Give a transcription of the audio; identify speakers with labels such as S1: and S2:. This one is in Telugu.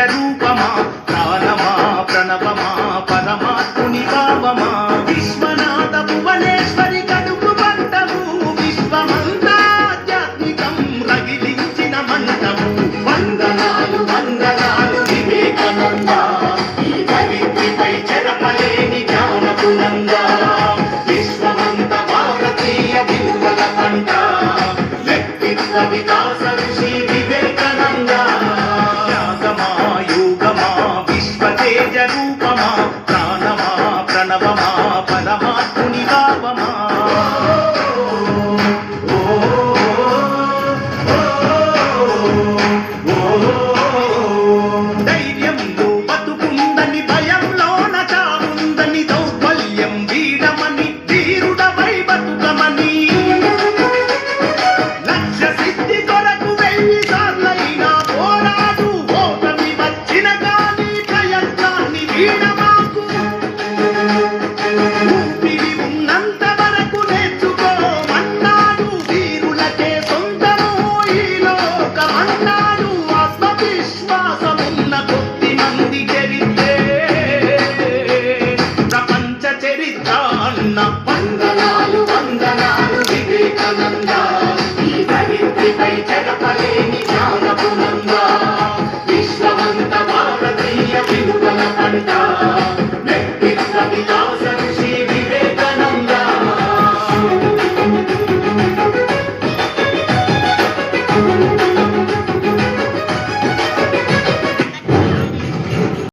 S1: రూపమా ప్రాణమా ప్రణవమా పరమాత్ముని భావమా విశ్వనాథ భువనేశ్వరి కడుపు పంటము విశ్వమంతా ఆధ్యాత్మికం రగిలించిన మంటము వందనాలు వందనాలు వివేకానంద ఈ ధరిత్రిపై చెరపలేని జ్ఞానపునంద విశ్వమంత భారతీయ విలువల పంట వ్యక్తిత్వ వికాస ఋషి వివేకానంద త్యాగమా యోగమా విశ్వతేజ రూపమా ప్రాణమా ప్రణవమా పరమాత్ముని భావమా ధైర్యంలో బతుకుందని భయంలోన చావుందని దౌర్బల్యం వీడమని ధీరుడవై బతుకమని లక్ష్య సిద్ధి కొరకు వెయ్యి సార్లైనా పోరాడు ఓటమి వచ్చిన గాని ప్రయత్నాన్ని వీడమాకు ఊపిరి ఉన్నంత వరకు నేర్చుకోమన్నాడు వీరులకే సొంతము ఈ లోకమన్నాడు ఆత్మవిశ్వాసమున్న కొద్ది మంది చరిత్రే ప్రపంచ చరిత్ర అన్న వందనాలు వందనాలు వివేకానంద ఈ ధరిత్రిపై చెరపలేని జ్ఞానపునంద విశ్వమంత భారతీయ విలువల పంట